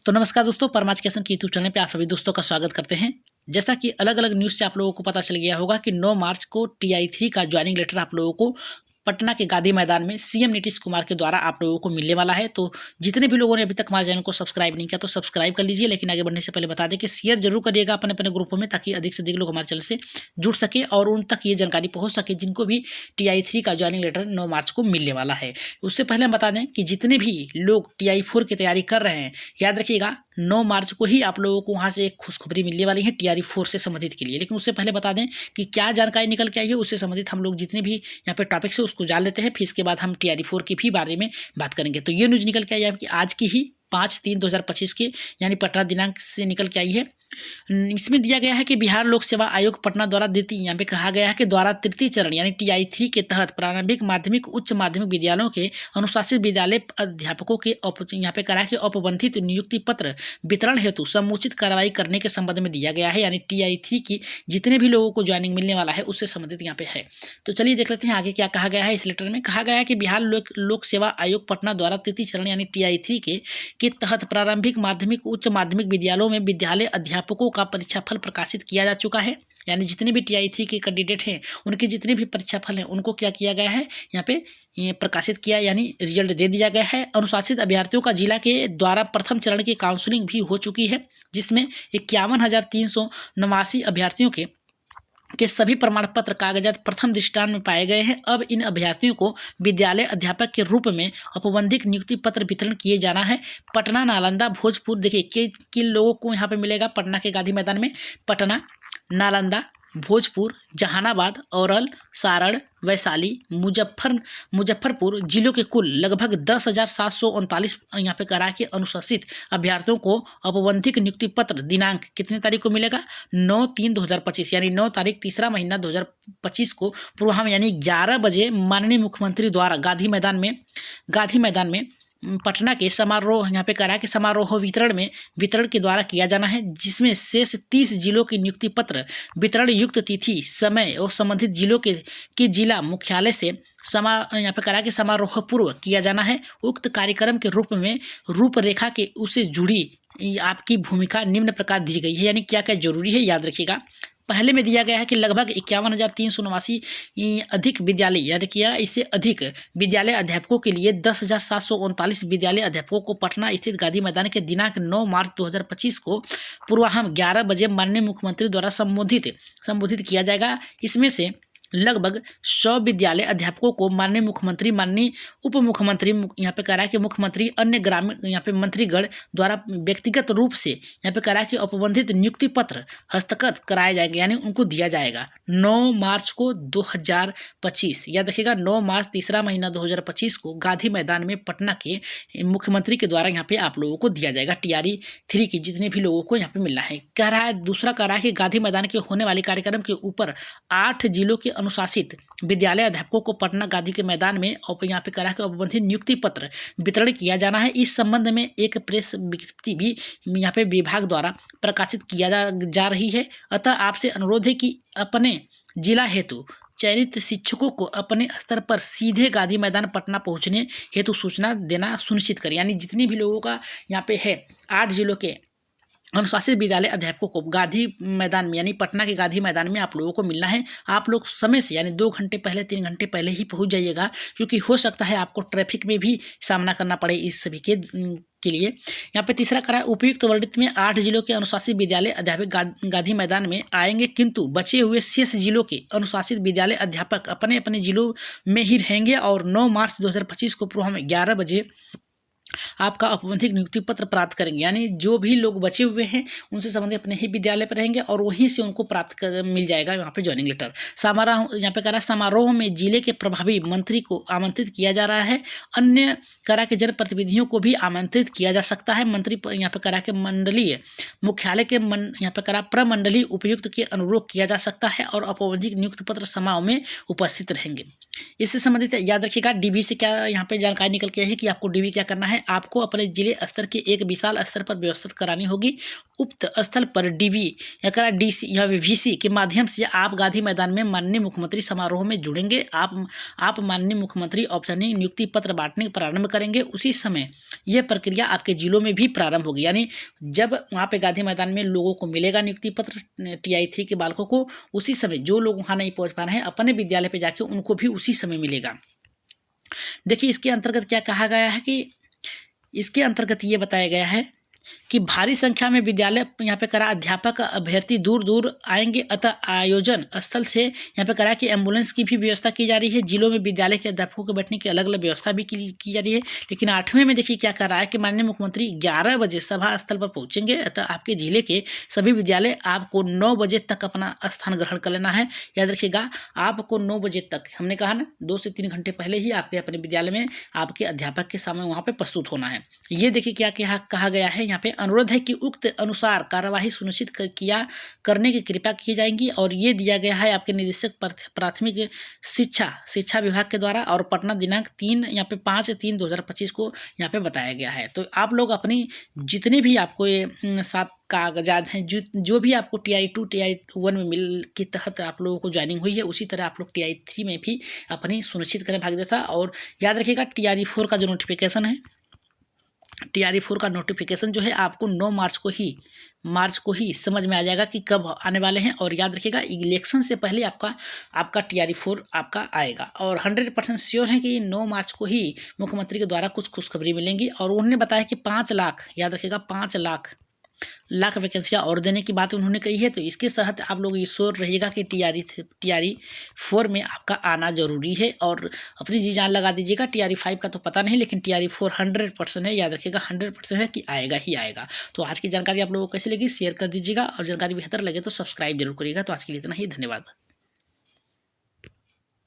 तो नमस्कार दोस्तों, परमार एजुकेशन के यूट्यूब चैनल पे आप सभी दोस्तों का स्वागत करते हैं। जैसा कि अलग अलग न्यूज़ से आप लोगों को पता चल गया होगा कि 9 मार्च को TI3 का ज्वाइनिंग लेटर आप लोगों को पटना के गांधी मैदान में सीएम नीतीश कुमार के द्वारा आप लोगों को मिलने वाला है। तो जितने भी लोगों ने अभी तक हमारे चैनल को सब्सक्राइब नहीं किया तो सब्सक्राइब कर लीजिए, लेकिन आगे बढ़ने से पहले बता दें कि शेयर जरूर करिएगा अपने अपने ग्रुपों में, ताकि अधिक से अधिक लोग हमारे चैनल से जुड़ सके और उन तक ये जानकारी पहुँच सके जिनको भी TI3 का ज्वाइनिंग लेटर 9 मार्च को मिलने वाला है। उससे पहले हम बता दें कि जितने भी लोग TI4 की तैयारी कर रहे हैं, याद रखिएगा 9 मार्च को ही आप लोगों को वहाँ से एक खुशखबरी मिलने वाली है TI4 से संबंधित के लिए। लेकिन उससे पहले बता दें कि क्या जानकारी निकल के आई है, उससे संबंधित हम लोग जितने भी यहाँ पे टॉपिक्स है उसको जान लेते हैं। फिर इसके बाद हम TI4 की भी बारे में बात करेंगे। तो ये न्यूज़ निकल के आई है कि आज की ही 5/3/2025 के यानी पटना दिनांक से निकल के आई है। इसमें दिया गया है कि बिहार लोक सेवा आयोग पटना द्वारा द्वितीय यहाँ पे कहा गया है कि द्वारा तृतीय चरण यानी TI3 के तहत प्रारंभिक माध्यमिक उच्च माध्यमिक विद्यालयों के अनुशासित विद्यालय अध्यापकों के यहाँ पे करा के औपबंधित नियुक्ति पत्र वितरण हेतु समुचित कार्रवाई करने के संबंध में दिया गया है। यानी TI3 की जितने भी लोगों को ज्वाइनिंग मिलने वाला है उससे संबंधित यहाँ पे है। तो चलिए देख लेते हैं आगे क्या कहा गया है। इस लेटर में कहा गया है कि बिहार लोक सेवा आयोग पटना द्वारा तृतीय चरण यानी TI3 के तहत प्रारंभिक माध्यमिक उच्च माध्यमिक विद्यालयों में विद्यालय अध्यापकों का परीक्षाफल प्रकाशित किया जा चुका है। यानी जितने भी TI3 के कैंडिडेट हैं उनके जितने भी परीक्षाफल हैं उनको क्या किया गया है, यहाँ पे प्रकाशित किया यानी रिजल्ट दे दिया गया है। अनुशासित अभ्यर्थियों का जिला के द्वारा प्रथम चरण की काउंसलिंग भी हो चुकी है, जिसमें 51,389 अभ्यर्थियों के सभी प्रमाण पत्र कागजात प्रथम दृष्टांत में पाए गए हैं। अब इन अभ्यर्थियों को विद्यालय अध्यापक के रूप में औपबंधिक नियुक्ति पत्र वितरण किए जाना है। पटना, नालंदा, भोजपुर, देखिए किन लोगों को यहाँ पे मिलेगा पटना के गांधी मैदान में। पटना, नालंदा, भोजपुर, जहानाबाद, औरल, सारण, वैशाली, मुजफ्फरपुर जिलों के कुल लगभग 10,739 यहाँ पे करा के अनुशासित अभ्यर्थियों को औपबंधिक नियुक्ति पत्र दिनांक कितने तारीख को मिलेगा, 9/3/2025 यानी 9 तारीख तीसरा महीना 2025 को पूर्वाह्न यानी 11 बजे माननीय मुख्यमंत्री द्वारा गांधी मैदान में पटना के समारोह यहाँ पे करा के समारोह वितरण के द्वारा किया जाना है, जिसमें शेष 30 जिलों की नियुक्ति पत्र वितरण युक्त तिथि समय और संबंधित जिलों के जिला मुख्यालय से यहाँ पे करा के समारोह पूर्व किया जाना है। उक्त कार्यक्रम के रूपरेखा के उसे जुड़ी आपकी भूमिका निम्न प्रकार दी गई है। यानी क्या क्या जरूरी है याद रखिएगा। पहले में दिया गया है कि लगभग 51,389 अधिक विद्यालय, याद किया इससे अधिक विद्यालय अध्यापकों के लिए 10,739 विद्यालय अध्यापकों को पटना स्थित गांधी मैदान के दिनांक 9 मार्च 2025 को पूर्वाह्न 11 बजे माननीय मुख्यमंत्री द्वारा संबोधित किया जाएगा। इसमें से लगभग 100 विद्यालय अध्यापकों को माननीय मुख्यमंत्री, माननीय उप मुख्यमंत्री, यहाँ पे करा के मुख्यमंत्री, अन्य ग्रामीण यहाँ पे मंत्रीगण द्वारा व्यक्तिगत रूप से यहाँ पे करा के औपबंधित नियुक्ति पत्र हस्तगत कराए जाएंगे, यानी उनको दिया जाएगा 9 मार्च को 2025। याद रखिएगा 9 मार्च तीसरा महीना 2025 को गांधी मैदान में पटना के मुख्यमंत्री के द्वारा यहाँ पे आप लोगों को दिया जाएगा TI3 की जितने भी लोगों को यहाँ पे मिलना है। कह रहा है दूसरा कह रहा है कि गांधी मैदान के होने वाले कार्यक्रम के ऊपर 8 जिलों के अनुशासित विद्यालय अध्यापकों को पटना गांधी के मैदान में और यहाँ पे करा के औपबंधित नियुक्ति पत्र वितरण किया जाना है। इस संबंध में एक प्रेस विज्ञप्ति भी यहाँ पे विभाग द्वारा प्रकाशित किया जा रही है। अतः आपसे अनुरोध है कि अपने जिला हेतु चयनित शिक्षकों को अपने स्तर पर सीधे गांधी मैदान पटना पहुंचने हेतु सूचना देना सुनिश्चित करें। यानी जितने भी लोगों का यहाँ पे है 8 जिलों के अनुशासित विद्यालय अध्यापकों को गांधी मैदान में यानी पटना के गांधी मैदान में आप लोगों को मिलना है। आप लोग समय से यानी 2 घंटे पहले 3 घंटे पहले ही पहुंच जाइएगा, क्योंकि हो सकता है आपको ट्रैफिक में भी सामना करना पड़े इस सभी के लिए। यहाँ पे तीसरा करा उपयुक्त वर्णित में 8 जिलों के अनुशासित विद्यालय अध्यापक गांधी मैदान में आएंगे, किंतु बचे हुए शेष जिलों के अनुशासित विद्यालय अध्यापक अपने अपने जिलों में ही रहेंगे और 9 मार्च 2025 को पूर्वाह्न 11 बजे आपका औपबंधिक नियुक्ति पत्र प्राप्त करेंगे। यानी जो भी लोग बचे हुए हैं उनसे संबंधित अपने ही विद्यालय पर रहेंगे और वहीं से उनको मिल जाएगा यहाँ पे ज्वाइनिंग लेटर। यहाँ पे करा समारोह में जिले के प्रभावी मंत्री को आमंत्रित किया जा रहा है। अन्य करा के जनप्रतिनिधियों को भी आमंत्रित किया जा सकता है। मंत्री यहाँ पे करा के मंडलीय मुख्यालय के यहाँ पे करा प्रमंडलीय उपायुक्त के अनुरोध किया जा सकता है और औपबंधिक नियुक्ति पत्र समारोह में उपस्थित रहेंगे। इससे संबंधित याद रखिएगा DB से क्या यहाँ पे जानकारी निकल के है कि आपको DB क्या करना है, है आपको अपने जिले स्तर के एक विशाल स्तर पर व्यवस्था करानी होगी। उक्त स्थल पर डीवी या डीसी या वीसी के माध्यम से आप गांधी मैदान में माननीय मुख्यमंत्री समारोह में जुड़ेंगे। आप माननीय मुख्यमंत्री औपचारिक नियुक्ति पत्र बांटने प्रारंभ करेंगे। उसी समय यह प्रक्रिया आपके जिलों में भी प्रारंभ होगी, यानी जब वहाँ पे गांधी मैदान में लोगों को मिलेगा नियुक्ति पत्र TI3 के बालकों को, उसी समय जो लोग वहाँ नहीं पहुँच पा रहे हैं अपने विद्यालय पे जाके उनको भी उसी समय मिलेगा। देखिए इसके अंतर्गत क्या कहा गया है कि इसके अंतर्गत ये बताया गया है कि भारी संख्या में विद्यालय यहाँ पे करा अध्यापक अभ्यर्थी दूर दूर आएंगे, अतः आयोजन स्थल से यहाँ पे करा कि एम्बुलेंस की भी व्यवस्था की जा रही है। जिलों में विद्यालय के अध्यापकों के बैठने की अलग अलग व्यवस्था भी की जा रही है। लेकिन 8वें में देखिए क्या कर रहा है कि माननीय मुख्यमंत्री 11 बजे सभा स्थल पर पहुंचेंगे, अतः आपके जिले के सभी विद्यालय आपको 9 बजे तक अपना स्थान ग्रहण कर लेना है। याद रखिएगा आपको 9 बजे तक, हमने कहा ना 2 से 3 घंटे पहले ही आपके अपने विद्यालय में आपके अध्यापक के सामने वहाँ पर प्रस्तुत होना है। ये देखिए क्या कहा गया है यहाँ पे, अनुरोध है कि उक्त अनुसार कार्यवाही सुनिश्चित करने की कृपा की जाएंगी। और ये दिया गया है आपके निदेशक प्राथमिक शिक्षा विभाग के द्वारा, और पटना दिनांक 3 यहाँ पे 5/3/2025 को यहाँ पे बताया गया है। तो आप लोग अपनी जितने भी आपको ये 7 कागजात हैं जो भी आपको TI2 TI1 में मिल के तहत आप लोगों को ज्वाइनिंग हुई है, उसी तरह आप लोग TI3 में भी अपनी सुनिश्चित करें भाग्यता। और याद रखिएगा TRE4 का जो नोटिफिकेशन है, TRE4 का नोटिफिकेशन जो है आपको 9 मार्च को ही समझ में आ जाएगा कि कब आने वाले हैं। और याद रखिएगा इलेक्शन से पहले आपका TRE4 आपका आएगा। और 100% श्योर है कि 9 मार्च को ही मुख्यमंत्री के द्वारा कुछ खुशखबरी मिलेंगी। और उन्होंने बताया कि 5 लाख, याद रखिएगा 5 लाख वैकेंसियाँ और देने की बात उन्होंने कही है। तो इसके तहत आप लोग ये श्योर रहिएगा कि TRE4 में आपका आना जरूरी है। और अपनी जी जान लगा दीजिएगा। TRE5 का तो पता नहीं, लेकिन TRE4 100% है, याद रखिएगा 100% है कि आएगा ही आएगा। तो आज की जानकारी आप लोगों को कैसी लगी शेयर कर दीजिएगा, और जानकारी बेहतर लगे तो सब्सक्राइब जरूर करिएगा। तो आज के लिए इतना ही, धन्यवाद।